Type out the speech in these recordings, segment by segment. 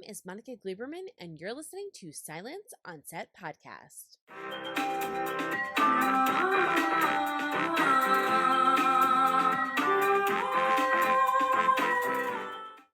is Monica Gleiberman, and you're listening to Silence on Set podcast.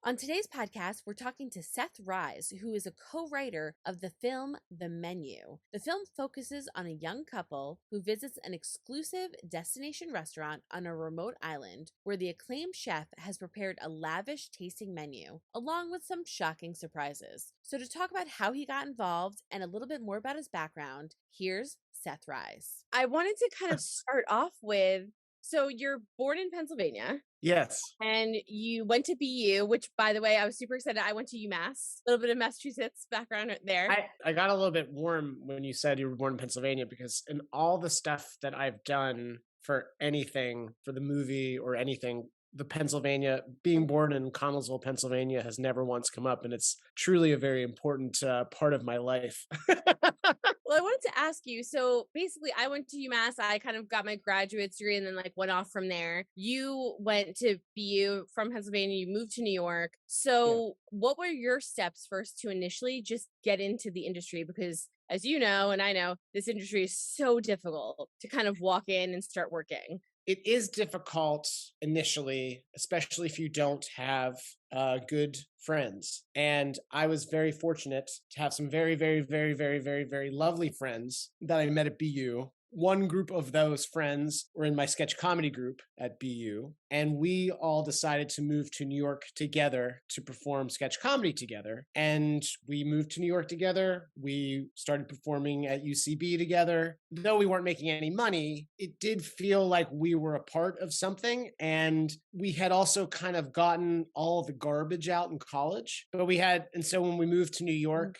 On today's podcast, we're talking to Seth Reiss, who is a co-writer of the film The Menu. The film focuses on a young couple who visits an exclusive destination restaurant on a remote island where the acclaimed chef has prepared a lavish tasting menu, along with some shocking surprises. So to talk about how he got involved and a little bit more about his background, here's Seth Reiss. I wanted to kind of start off with, so you're born in Pennsylvania. Yes. And you went to BU, which, by the way, I was super excited. I went to UMass, a little bit of Massachusetts background there. I got a little bit warm when you said you were born in Pennsylvania, because in all the stuff that I've done for anything, for the movie or anything, the Pennsylvania, being born in Connellsville, Pennsylvania has never once come up. And it's truly a very important part of my life. Well, I wanted to ask you, so basically I went to UMass, I kind of got my graduate degree and then went off from there. You went to BU from Pennsylvania, you moved to New York. So What were your steps first to initially just get into the industry? Because as you know, and I know, this industry is so difficult to kind of walk in and start working. It is difficult initially, especially if you don't have good friends. And I was very fortunate to have some very, very, very, very, very, very lovely friends that I met at BU. One group of those friends were in my sketch comedy group at BU, and we all decided to move to New York together to perform sketch comedy together. And we moved to New York together. We started performing at UCB together. Though we weren't making any money, it did feel like we were a part of something. And we had also kind of gotten all of the garbage out in college. And so when we moved to New York,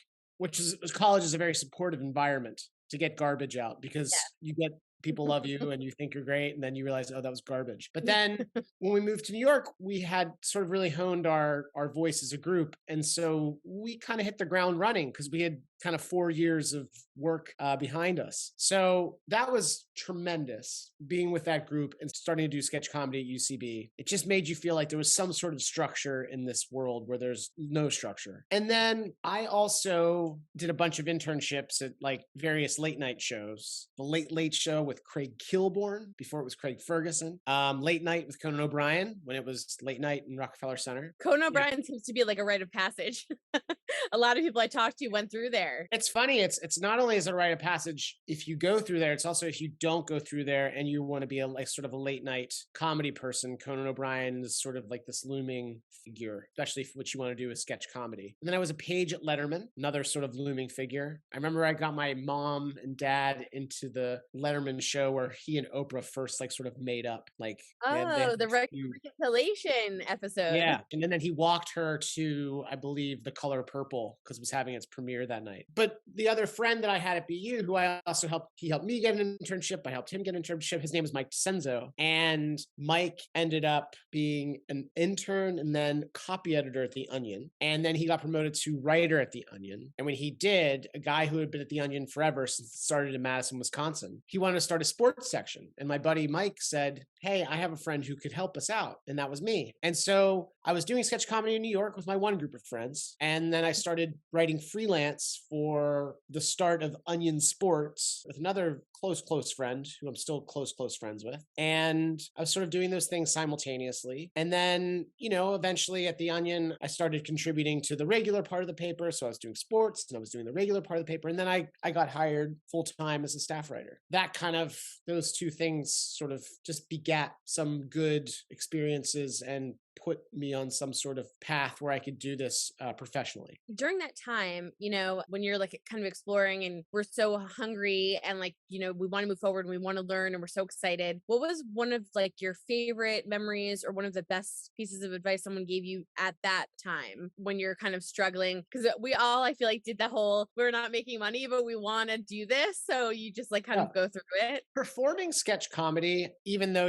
college is a very supportive environment to get garbage out, because you get people love you and you think you're great, and then you realize, oh, that was garbage. But then when we moved to New York, we had sort of really honed our voice as a group. And so we kind of hit the ground running because we had kind of 4 years of work behind us. So that was tremendous, being with that group and starting to do sketch comedy at UCB. It just made you feel like there was some sort of structure in this world where there's no structure. And then I also did a bunch of internships at various late night shows. The Late Late Show with Craig Kilborn, before it was Craig Ferguson. Late Night with Conan O'Brien, when it was late night in Rockefeller Center. Conan O'Brien seems to be like a rite of passage. A lot of people I talked to went through there. It's funny. It's not only as a rite of passage if you go through there, it's also if you don't go through there and you want to be sort of a late night comedy person. Conan O'Brien is sort of like this looming figure, especially if what you want to do is sketch comedy. And then I was a page at Letterman, another sort of looming figure. I remember I got my mom and dad into the Letterman show where he and Oprah first sort of made up. They had the reconciliation episode. Yeah. And then he walked her to, I believe, The Color Purple, because it was having its premiere that night. But the other friend that I had at BU, who I also he helped me get an internship. I helped him get an internship. His name is Mike Senzo. And Mike ended up being an intern and then copy editor at The Onion. And then he got promoted to writer at The Onion. And when he did, a guy who had been at The Onion forever since it started in Madison, Wisconsin, he wanted to start a sports section. And my buddy Mike said, hey, I have a friend who could help us out. And that was me. And so I was doing sketch comedy in New York with my one group of friends. And then I started writing freelance for the start of Onion Sports with another close friend who I'm still close friends with. And I was sort of doing those things simultaneously. And then, eventually at The Onion, I started contributing to the regular part of the paper. So I was doing sports and I was doing the regular part of the paper. And then I got hired full time as a staff writer. Those two things sort of just begat some good experiences and put me on some sort of path where I could do this professionally. During that time, when you're kind of exploring and we're so hungry and we want to move forward and we want to learn and we're so excited, what was one of your favorite memories or one of the best pieces of advice someone gave you at that time when you're kind of struggling? Because we all, I feel did the whole, we're not making money, but we want to do this. So you just kind of go through it. Performing sketch comedy, even though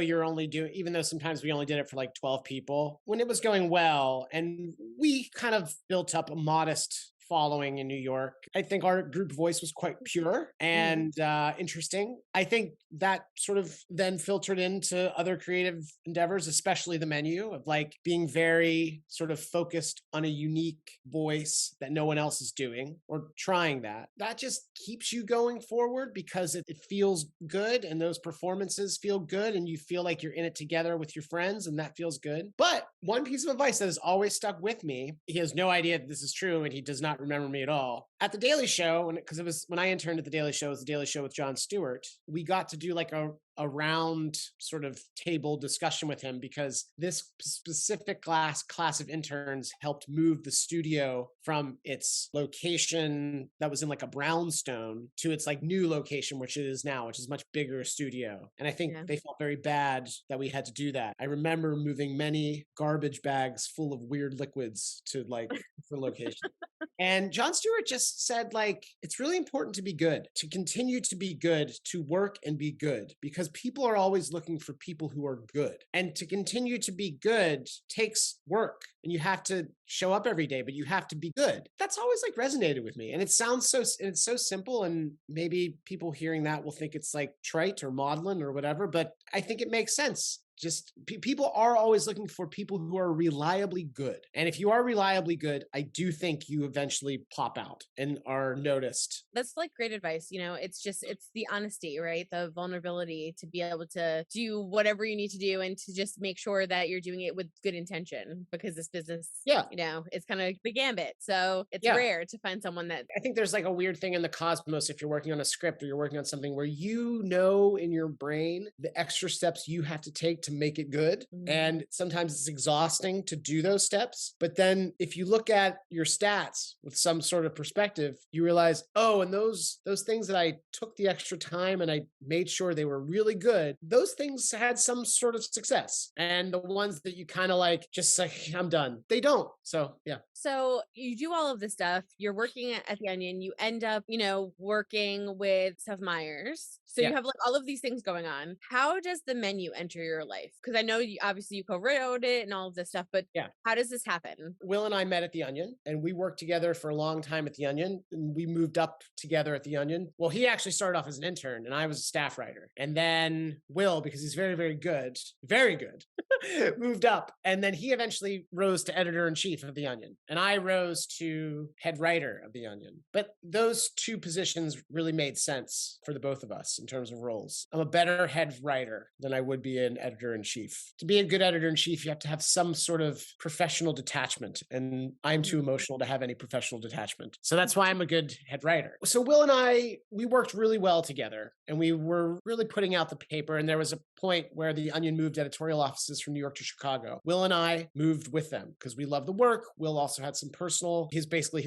sometimes we only did it for 12 people, when it was going well, and we kind of built up a modest following in New York. I think our group voice was quite pure and interesting. I think that sort of then filtered into other creative endeavors, especially the menu, of like being very sort of focused on a unique voice that no one else is doing or trying that. That just keeps you going forward because it feels good and those performances feel good and you feel like you're in it together with your friends and that feels good. But one piece of advice that has always stuck with me, he has no idea that this is true and he does not remember me at all. At the Daily Show, because it was when I interned at the Daily Show, it was the Daily Show with Jon Stewart, we got to do like a round sort of table discussion with him because this specific class of interns helped move the studio from its location that was in like a brownstone to its like new location, which it is now, which is a much bigger studio. And I think they felt very bad that we had to do that. I remember moving many garbage bags full of weird liquids to like different locations. And Jon Stewart just said, like, it's really important to be good, to continue to be good, to work and be good, because people are always looking for people who are good. And to continue to be good takes work. And you have to show up every day, but you have to be good. That's always like resonated with me. And it sounds it's so simple. And maybe people hearing that will think it's like trite or maudlin or whatever, but I think it makes sense. Just people are always looking for people who are reliably good. And if you are reliably good, I do think you eventually pop out and are noticed. That's like great advice. You know, it's the honesty, right? The vulnerability to be able to do whatever you need to do and to just make sure that you're doing it with good intention because this business, you know, it's kind of the gambit. So it's rare to find someone that. I think there's like a weird thing in the cosmos if you're working on a script or you're working on something where you know in your brain the extra steps you have to take to make it good. And sometimes it's exhausting to do those steps. But then if you look at your stats with some sort of perspective, you realize, oh, and those things that I took the extra time and I made sure they were really good, those things had some sort of success. And the ones that you kind of like, just like, I'm done, they don't. So, yeah. So you do all of this stuff. You're working at The Onion. You end up, you know, working with Seth Meyers. So you have like all of these things going on. How does the menu enter your life? Because I know you obviously you co-wrote it and all of this stuff, but how does this happen? Will and I met at The Onion and we worked together for a long time at The Onion and we moved up together at The Onion. Well, he actually started off as an intern and I was a staff writer. And then Will, because he's very, very good, moved up. And then he eventually rose to editor-in-chief of The Onion. And I rose to head writer of The Onion. But those two positions really made sense for the both of us in terms of roles. I'm a better head writer than I would be an editor-in-chief. To be a good editor-in-chief, you have to have some sort of professional detachment. And I'm too emotional to have any professional detachment. So that's why I'm a good head writer. So Will and I, we worked really well together. And we were really putting out the paper. And there was a point where The Onion moved editorial offices from New York to Chicago. Will and I moved with them because we love the work. Will also had some personal, his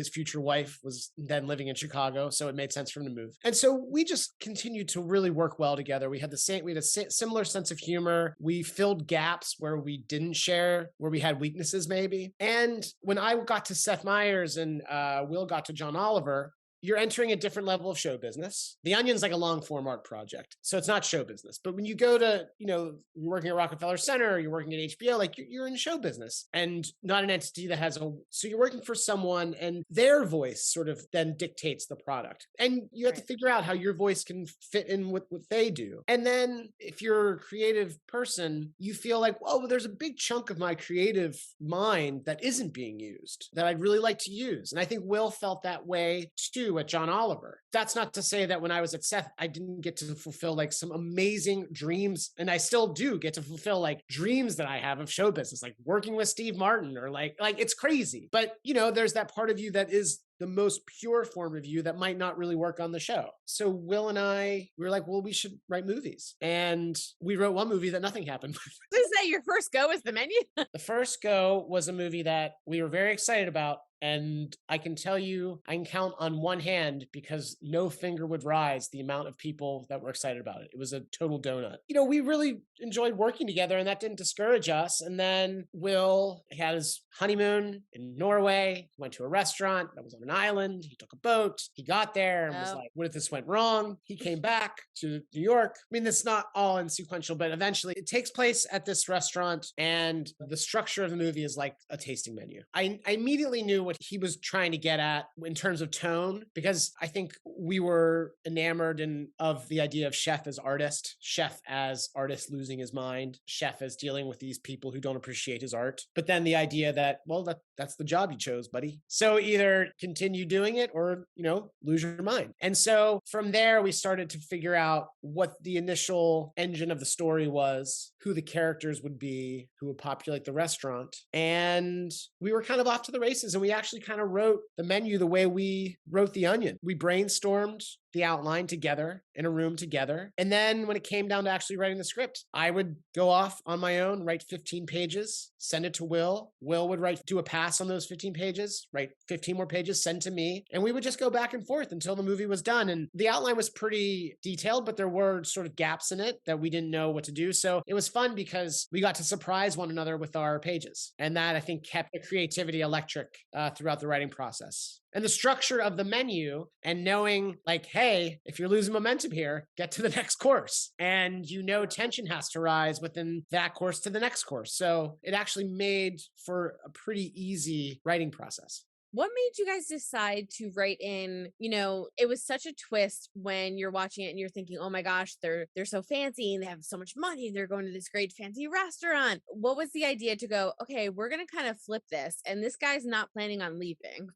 future wife was then living in Chicago. So it made sense for him to move. And so we just continued to really work well together. We had a similar sense of humor. We filled gaps where we didn't share, where we had weaknesses maybe. And when I got to Seth Meyers and Will got to John Oliver, you're entering a different level of show business. The Onion's like a long form art project. So it's not show business. But when you go to, you're working at Rockefeller Center, or you're working at HBO, like you're in show business and not an entity that has so you're working for someone and their voice sort of then dictates the product. And you have to figure out how your voice can fit in with what they do. And then if you're a creative person, you feel like, whoa, there's a big chunk of my creative mind that isn't being used that I'd really like to use. And I think Will felt that way too at John Oliver. That's not to say that when I was at Seth, I didn't get to fulfill like some amazing dreams. And I still do get to fulfill like dreams that I have of show business, like working with Steve Martin or like it's crazy. But there's that part of you that is the most pure form of you that might not really work on the show. So Will and I, we were like, well, we should write movies. And we wrote one movie that nothing happened with. Is that your first go as the menu? The first go was a movie that we were very excited about. And I can tell you, I can count on one hand because no finger would rise the amount of people that were excited about it. It was a total donut. We really enjoyed working together and that didn't discourage us. And then Will had his honeymoon in Norway, went to a restaurant that was on an island. He took a boat. He got there and was like, what if this went wrong? He came back to New York. I mean, it's not all insequential, but eventually it takes place at this restaurant and the structure of the movie is like a tasting menu. I immediately knew what he was trying to get at in terms of tone, because I think we were enamored of the idea of Chef as artist, Chef as artist losing his mind, Chef as dealing with these people who don't appreciate his art. But then the idea that, well, that's the job you chose, buddy. So either continue doing it or, lose your mind. And so from there, we started to figure out what the initial engine of the story was, who the characters would be, who would populate the restaurant. And we were kind of off to the races, and we actually kind of wrote the menu the way we wrote The Onion. We brainstormed the outline together in a room together. And then when it came down to actually writing the script, I would go off on my own, write 15 pages, send it to Will. Will would do a pass on those 15 pages, write 15 more pages, send to me. And we would just go back and forth until the movie was done. And the outline was pretty detailed, but there were sort of gaps in it that we didn't know what to do. So it was fun because we got to surprise one another with our pages. And that, I think, kept the creativity electric throughout the writing process. And the structure of the menu, and knowing like, hey, if you're losing momentum here, get to the next course. And tension has to rise within that course to the next course. So it actually made for a pretty easy writing process. What made you guys decide to write in, it was such a twist when you're watching it and you're thinking, oh my gosh, they're so fancy and they have so much money. They're going to this great fancy restaurant. What was the idea to go, okay, we're going to kind of flip this. And this guy's not planning on leaving.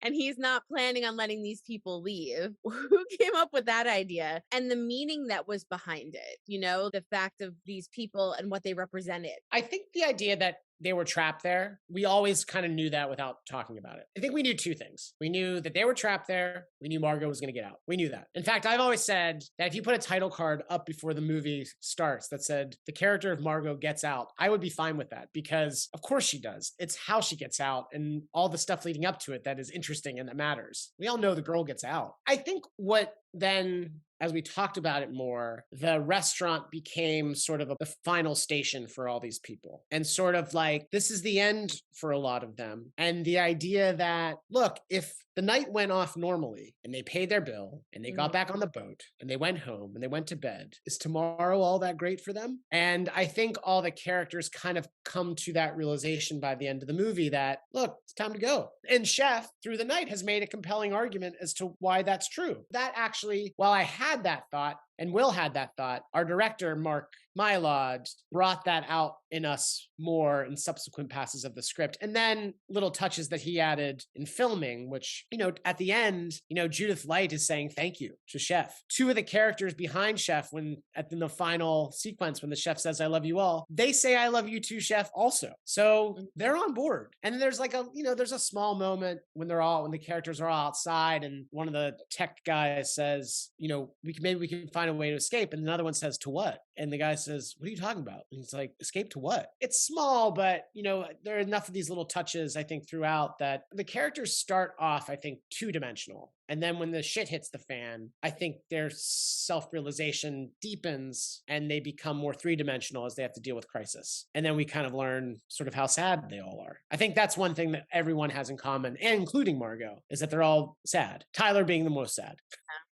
And he's not planning on letting these people leave. Who came up with that idea and the meaning that was behind it? The fact of these people and what they represented. I think the idea that they were trapped there, we always kind of knew that without talking about it. I think we knew two things. We knew that they were trapped there. We knew Margot was going to get out. We knew that. In fact, I've always said that if you put a title card up before the movie starts that said the character of Margot gets out, I would be fine with that, because of course she does. It's how she gets out and all the stuff leading up to it that is interesting and that matters. We all know the girl gets out. I think what then, as we talked about it more, the restaurant became sort of the final station for all these people. And sort of like, this is the end for a lot of them. And the idea that, look, if the night went off normally and they paid their bill and they got back on the boat and they went home and they went to bed, is tomorrow all that great for them? And I think all the characters kind of come to that realization by the end of the movie that, look, it's time to go. And Chef, through the night, has made a compelling argument as to why that's true. That actually, while I had that thought, and Will had that thought, our director, Mark Mylod, brought that out in us more in subsequent passes of the script. And then little touches that he added in filming, which, at the end, Judith Light is saying thank you to Chef. Two of the characters behind Chef, in the final sequence, when the chef says, I love you all, they say, I love you too, Chef, also. So they're on board. And then there's there's a small moment when the characters are all outside and one of the tech guys says, maybe we can find a way to escape. And another one says, to what? And the guy says, what are you talking about? And he's like, escape to what? It's small, but there are enough of these little touches, I think, throughout that the characters start off, I think, two-dimensional. And then when the shit hits the fan, I think their self-realization deepens and they become more three-dimensional as they have to deal with crisis. And then we kind of learn sort of how sad they all are. I think that's one thing that everyone has in common, and including Margot, is that they're all sad. Tyler being the most sad.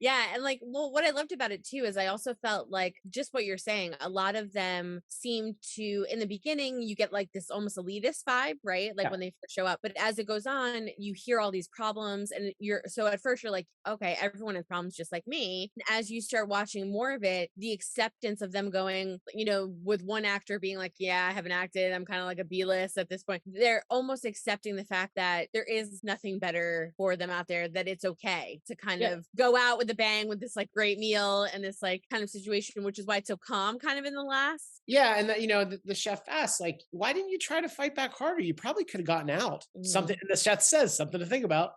Yeah. And what I loved about it too is I also felt like just what you're saying, a lot of them seem to, in the beginning, you get like this almost elitist vibe, right? Like when they first show up. But as it goes on, you hear all these problems and so at first you're like, okay, everyone has problems just like me. And as you start watching more of it, the acceptance of them going, with one actor being like, yeah, I haven't acted. I'm kind of like a B-list at this point. They're almost accepting the fact that there is nothing better for them out there, that it's okay to kind of go out with a bang with this like great meal and this like kind of situation, which is why it's so calm kind of in the last. Yeah. And the chef asks, like, why didn't you try to fight back harder? You probably could have gotten out. Something, and the chef says something to think about.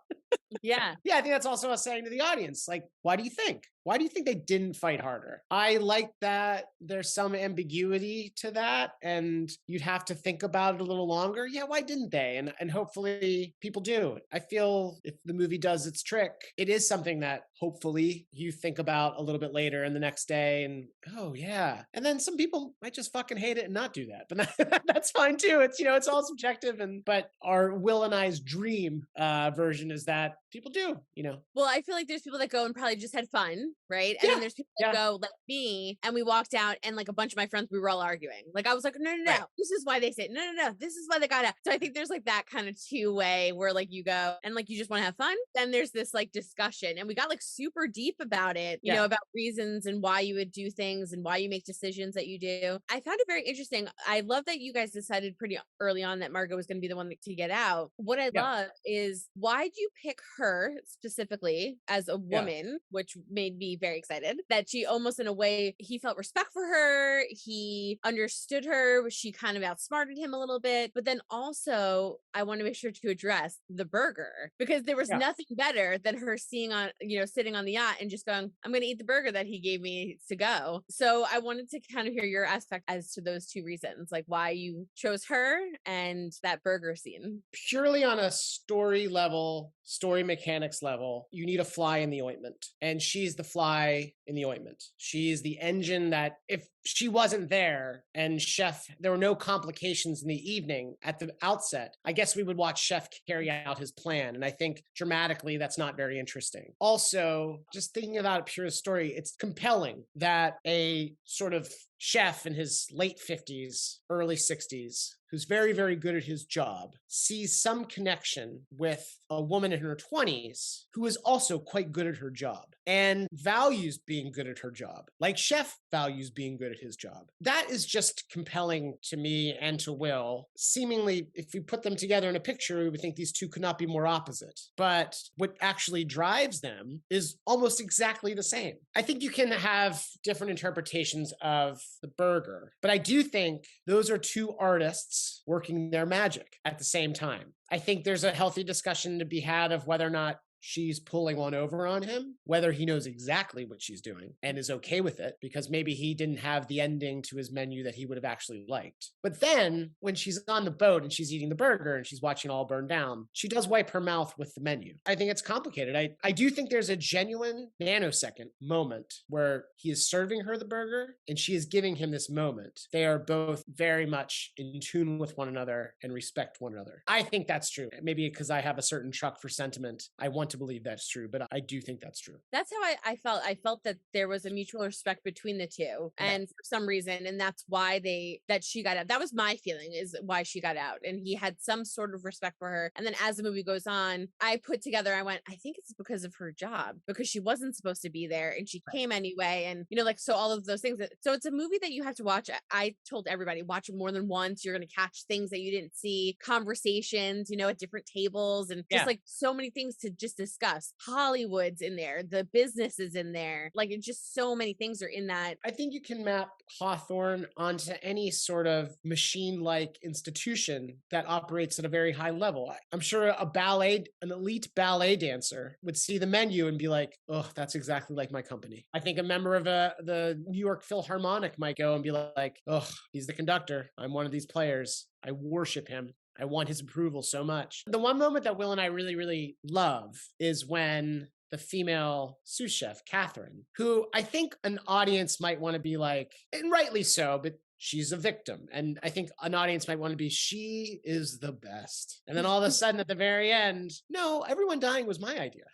Yeah. Yeah, I think that's also us saying to the audience, like, why do you think? Why do you think they didn't fight harder? I like that there's some ambiguity to that, and you'd have to think about it a little longer. Yeah, why didn't they? And hopefully people do. I feel if the movie does its trick, it is something that hopefully you think about a little bit later and the next day and, oh yeah. And then some people might just fucking hate it and not do that. But that's fine too. It's, it's all subjective. But our Will and I's dream version is that people do, Well, I feel like there's people that go and probably just had fun right? And then Yeah. there's people that Yeah. go like me, and we walked out, and like a bunch of my friends, we were all arguing. Like I was like, no, no, Right. no, this is why they say it. No, no, no, this is why they got out. So I think there's like that kind of two-way where like you go and like you just want to have fun. Then there's this like discussion, and we got like super deep about it, you Yeah. know, about reasons and why you would do things and why you make decisions that you do. I found it very interesting. I love that you guys decided pretty early on that Margot was going to be the one to get out. What I Yeah. love is why'd you pick her specifically as a Yeah. woman, which made me very excited that she almost in a way he felt respect for her. He understood her. She kind of outsmarted him a little bit. But then also I want to make sure to address the burger because there was Yeah. nothing better than her seeing on, you know, sitting on the yacht and just going, I'm going to eat the burger that he gave me to go. So I wanted to kind of hear your aspect as to those two reasons, like why you chose her and that burger scene. Purely on a story level, story mechanics level, you need a fly in the ointment. And she's the fly in the ointment. She's the engine that if she wasn't there and Chef, there were no complications in the evening at the outset, I guess we would watch Chef carry out his plan. And I think dramatically, that's not very interesting. Also, just thinking about a pure story, it's compelling that a sort of chef in his late 50s, early 60s, who's very, very good at his job, sees some connection with a woman in her 20s who is also quite good at her job and values being good at her job, like Chef values being good at his job. That is just compelling to me and to Will. Seemingly, if we put them together in a picture, we would think these two could not be more opposite. But what actually drives them is almost exactly the same. I think you can have different interpretations of the burger, but I do think those are two artists working their magic at the same time. I think there's a healthy discussion to be had of whether or not she's pulling one over on him, whether he knows exactly what she's doing and is okay with it, because maybe he didn't have the ending to his menu that he would have actually liked. But then when she's on the boat and she's eating the burger and she's watching it all burn down, she does wipe her mouth with the menu. I think it's complicated. I do think there's a genuine nanosecond moment where he is serving her the burger and she is giving him this moment. They are both very much in tune with one another and respect one another. I think that's true. Maybe because I have a certain truck for sentiment, I want to believe that's true, but I do think that's true. That's how I felt. I felt that there was a mutual respect between the two. Yeah. And for some reason, and that's why that she got out. That was my feeling is why she got out. And he had some sort of respect for her. And then as the movie goes on, I put together, I went, I think it's because of her job, because she wasn't supposed to be there and she came anyway. And, you know, like, so all of those things. So it's a movie that you have to watch. I told everybody, watch it more than once. You're going to catch things that you didn't see, conversations, you know, at different tables and just like so many things to just discuss. Hollywood's in there, the business is in there, like it's just so many things are in that. I think you can map Hawthorne onto any sort of machine-like institution that operates at a very high level. I'm sure an elite ballet dancer would see the menu and be like, oh, that's exactly like my company. I think a member of the New York Philharmonic might go and be like, oh, he's the conductor. I'm one of these players. I worship him. I want his approval so much. The one moment that Will and I really, really love is when the female sous chef, Catherine, who I think an audience might want to be like, and rightly so, but she's a victim. And I think an audience might want to be, she is the best. And then all of a sudden at the very end, no, everyone dying was my idea.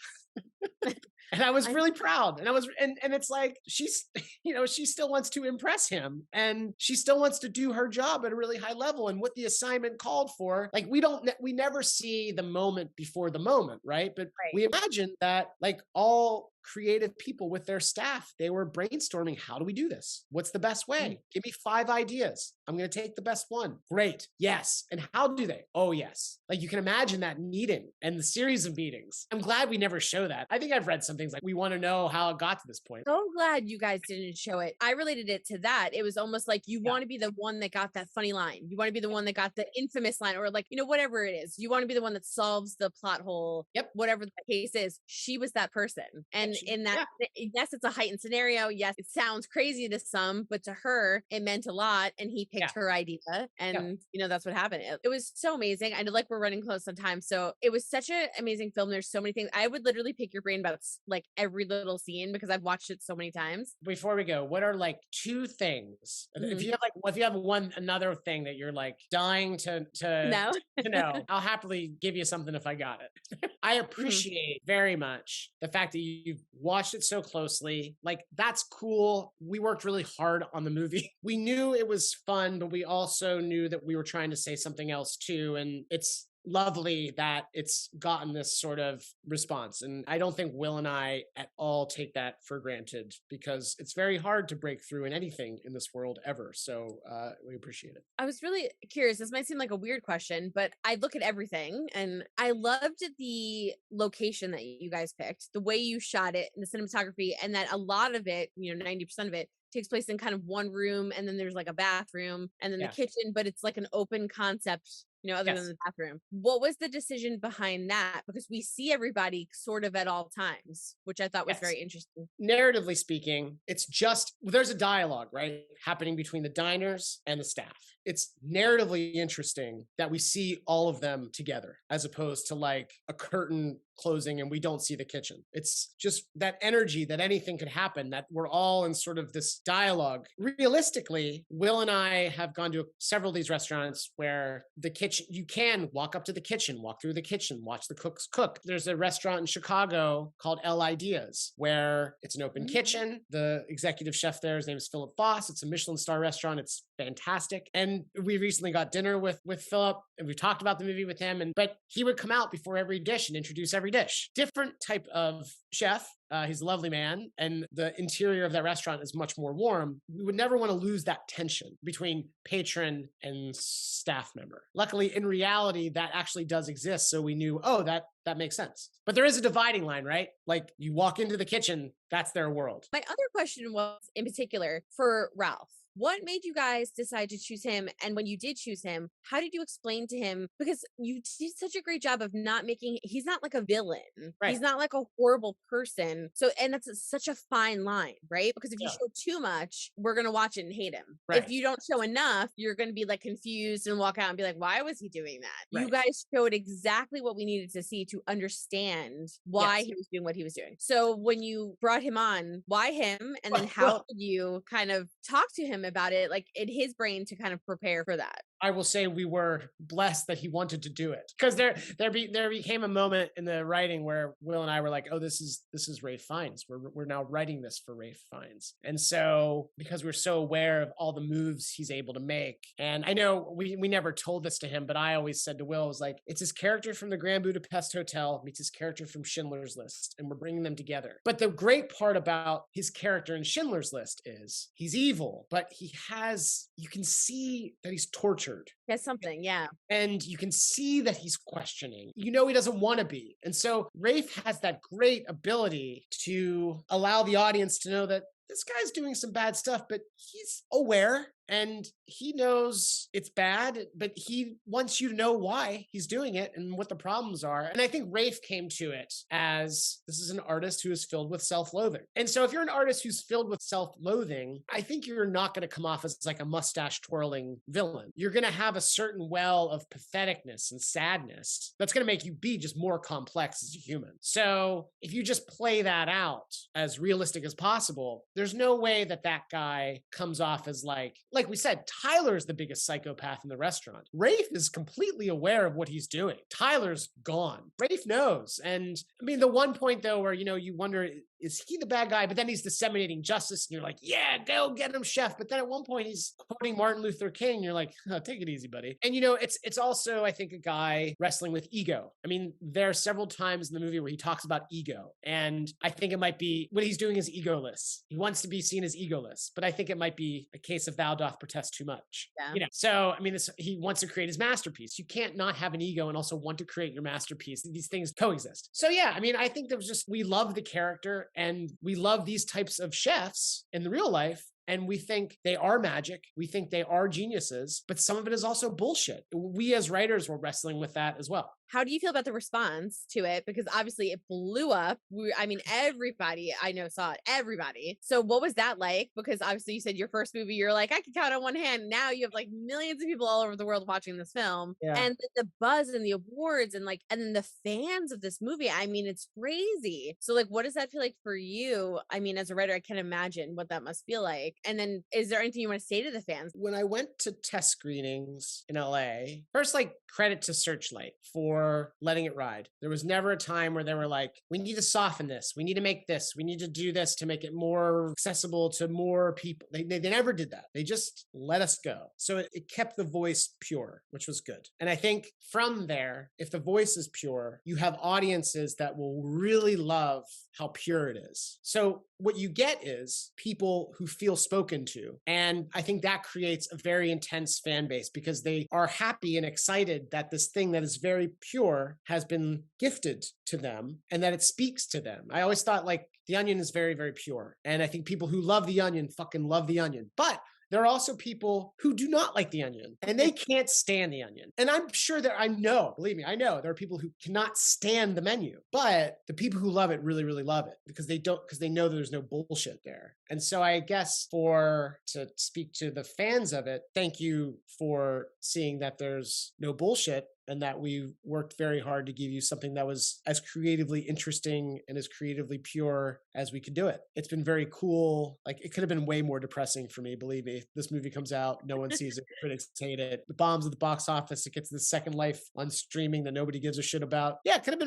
And I was really proud. And it's like, she's, you know, she still wants to impress him and she still wants to do her job at a really high level. And what the assignment called for, like, we never see the moment before the moment, right? But we imagine that like all creative people with their staff, they were brainstorming, how do we do this? What's the best way? Give me 5 ideas. I'm going to take the best one. Great. Yes. And how do they? Oh, yes. Like you can imagine that meeting and the series of meetings. I'm glad we never show that. I think I've read some things like we want to know how it got to this point. So glad you guys didn't show it. I related it to that. It was almost like you want to be the one that got that funny line. You want to be the one that got the infamous line, or like, you know, whatever it is. You want to be the one that solves the plot hole. Yep. Whatever the case is, she was that person. And in that, yes, it's a heightened scenario. Yes, it sounds crazy to some, but to her, it meant a lot. And he picked her idea. And, you know, that's what happened. It was so amazing. I know like we're running close on time. So it was such an amazing film. There's so many things. I would literally pick your brain about like every little scene because I've watched it so many times. Before we go, what are like two things? If you have like, if you have another thing that you're like dying No. to know, I'll happily give you something if I got it. I appreciate very much the fact that you've watched it so closely. Like, that's cool. We worked really hard on the movie. We knew it was fun, but we also knew that we were trying to say something else too. And it's lovely that it's gotten this sort of response. And I don't think Will and I at all take that for granted, because it's very hard to break through in anything in this world ever. So we appreciate it. I was really curious. This might seem like a weird question, but I look at everything and I loved the location that you guys picked, the way you shot it, and the cinematography, and that a lot of it, 90% of it takes place in kind of one room, and then there's like a bathroom and then the kitchen, but it's like an open concept, other than the bathroom. What was the decision behind that? Because we see everybody sort of at all times, which I thought was very interesting. Narratively speaking, it's just, there's a dialogue, right, happening between the diners and the staff. It's narratively interesting that we see all of them together, as opposed to like a curtain closing and we don't see the kitchen. It's just that energy that anything could happen, that we're all in sort of this dialogue. Realistically, Will and I have gone to several of these restaurants where the kitchen, you can walk up to the kitchen, walk through the kitchen, watch the cooks cook. There's a restaurant in Chicago called El Ideas, where it's an open kitchen. The executive chef there, his name is Philip Foss. It's a Michelin star restaurant. It's fantastic. And we recently got dinner with Philip, and we talked about the movie with him. But he would come out before every dish and introduce every dish. Different type of chef. He's a lovely man, and the interior of that restaurant is much more warm. We would never want to lose that tension between patron and staff member. Luckily, in reality, that actually does exist. So we knew, oh, that makes sense. But there is a dividing line, right? Like, you walk into the kitchen, that's their world. My other question was, in particular, for Ralph. What made you guys decide to choose him? And when you did choose him, how did you explain to him? Because you did such a great job of not making, he's not like a villain. Right. He's not like a horrible person. So, and that's such a fine line, right? Because if you show too much, we're going to watch it and hate him. Right. If you don't show enough, you're going to be like confused and walk out and be like, why was he doing that? Right. You guys showed exactly what we needed to see to understand why he was doing what he was doing. So when you brought him on, why him? And then how did you kind of talk to him about it, like in his brain, to kind of prepare for that? I will say we were blessed that he wanted to do it, because there became a moment in the writing where Will and I were like, oh, this is Ralph Fiennes. We're now writing this for Ralph Fiennes. And so, because we're so aware of all the moves he's able to make, and I know we never told this to him, but I always said to Will, I was like, it's his character from the Grand Budapest Hotel meets his character from Schindler's List, and we're bringing them together. But the great part about his character in Schindler's List is he's evil, but you can see that he's tortured. He has something, yeah. And you can see that he's questioning. He doesn't want to be. And so Rafe has that great ability to allow the audience to know that this guy's doing some bad stuff, but he's aware and he knows it's bad, but he wants you to know why he's doing it and what the problems are. And I think Rafe came to it as, this is an artist who is filled with self-loathing. And so if you're an artist who's filled with self-loathing, I think you're not going to come off as like a mustache twirling villain. You're going to have a certain well of patheticness and sadness that's going to make you be just more complex as a human. So if you just play that out as realistic as possible, there's no way that guy comes off as like we said, Tyler's the biggest psychopath in the restaurant. Rafe is completely aware of what he's doing. Tyler's gone. Rafe knows. And I mean, the one point though, where, you wonder, is he the bad guy? But then he's disseminating justice and you're like, yeah, go get him, chef. But then at one point he's quoting Martin Luther King. You're like, oh, take it easy, buddy. And it's also, I think, a guy wrestling with ego. I mean, there are several times in the movie where he talks about ego. And I think it might be what he's doing is egoless. He wants to be seen as egoless, but I think it might be a case of thou doth protest too much. Yeah. So, I mean, he wants to create his masterpiece. You can't not have an ego and also want to create your masterpiece. These things coexist. So yeah, I mean, I think we love the character and we love these types of chefs in the real life. And we think they are magic. We think they are geniuses, but some of it is also bullshit. We as writers were wrestling with that as well. How do you feel about the response to it? Because obviously it blew up. Everybody I know saw it. Everybody. So what was that like? Because obviously you said your first movie, you're like, I can count on one hand. Now you have like millions of people all over the world watching this film. Yeah. And the buzz and the awards and then the fans of this movie. I mean, it's crazy. So like, what does that feel like for you? I mean, as a writer, I can imagine what that must feel like. And then is there anything you want to say to the fans? When I went to test screenings in LA, first, like, credit to Searchlight for letting it ride. There was never a time where they were like, we need to soften this. We need to make this. We need to do this to make it more accessible to more people. They never did that. They just let us go. So it kept the voice pure, which was good. And I think from there, if the voice is pure, you have audiences that will really love how pure it is. So what you get is people who feel spoken to. And I think that creates a very intense fan base because they are happy and excited that this thing that is very pure has been gifted to them and that it speaks to them. I always thought like The Onion is very, very pure. And I think people who love The Onion fucking love The Onion. But there are also people who do not like The Onion and they can't stand The Onion. And I'm sure that believe me, I know there are people who cannot stand the menu, but the people who love it really, really love it because they know there's no bullshit there. And so I guess to speak to the fans of it, thank you for seeing that there's no bullshit and that we worked very hard to give you something that was as creatively interesting and as creatively pure as we could do it. It's been very cool. Like, it could have been way more depressing for me, believe me. This movie comes out, no one sees it, critics hate it. The bombs at the box office, it gets the second life on streaming that nobody gives a shit about. Yeah, it could have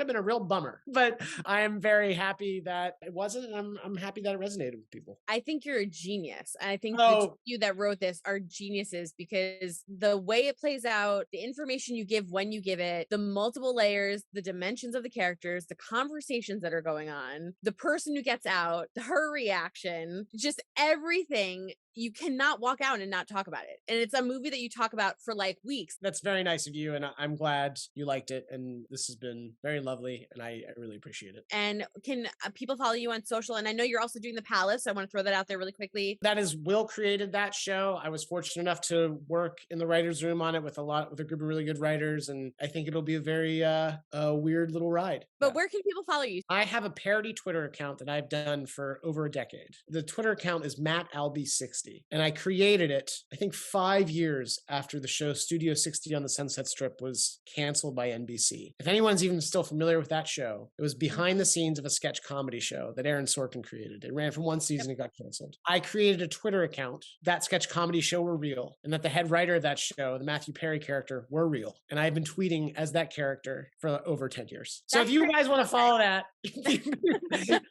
been a real bummer. But I am very happy that it wasn't, and I'm happy that it resonated with people. I think you're a genius. I think the two of you that wrote this are geniuses because the way it plays out, the information you give when you give it, the multiple layers, the dimensions of the characters, the conversations that are going on, the person who gets out, her reaction, just everything. You cannot walk out and not talk about it. And it's a movie that you talk about for like weeks. That's very nice of you. And I'm glad you liked it. And this has been very lovely. And I really appreciate it. And can people follow you on social? And I know you're also doing The Palace. So I want to throw that out there really quickly. That is Will created that show. I was fortunate enough to work in the writer's room on it with a group of really good writers. And I think it'll be a very weird little ride. But where can people follow you? I have a parody Twitter account that I've done for over a decade. The Twitter account is MattAlby60. And I created it, I think 5 years after the show Studio 60 on the Sunset Strip was canceled by NBC. If anyone's even still familiar with that show, it was behind the scenes of a sketch comedy show that Aaron Sorkin created. It ran for one season and got canceled. I created a Twitter account. That sketch comedy show were real, and that the head writer of that show, the Matthew Perry character, were real. And I've been tweeting as that character for over 10 years. So if you guys want to follow that,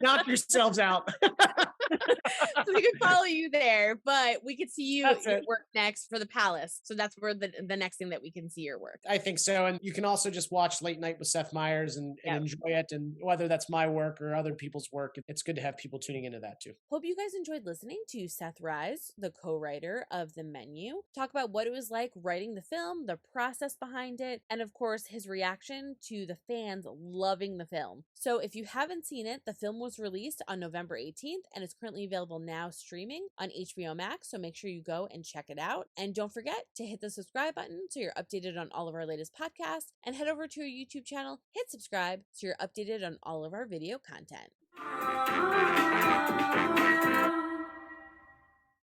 knock yourselves out. So we can follow you there, but we could see you work next for The Palace. So that's where the next thing that we can see your work. I think so. And you can also just watch Late Night with Seth Meyers and enjoy it. And whether that's my work or other people's work, it's good to have people tuning into that too. Hope you guys enjoyed listening to Seth Reiss, the co-writer of The Menu, talk about what it was like writing the film, the process behind it, and of course his reaction to the fans loving the film. So if you haven't seen it, the film was released on November 18th and it's currently available now streaming on HBO Max, so make sure you go and check it out. And don't forget to hit the subscribe button so you're updated on all of our latest podcasts, and head over to our YouTube channel, hit subscribe so you're updated on all of our video content.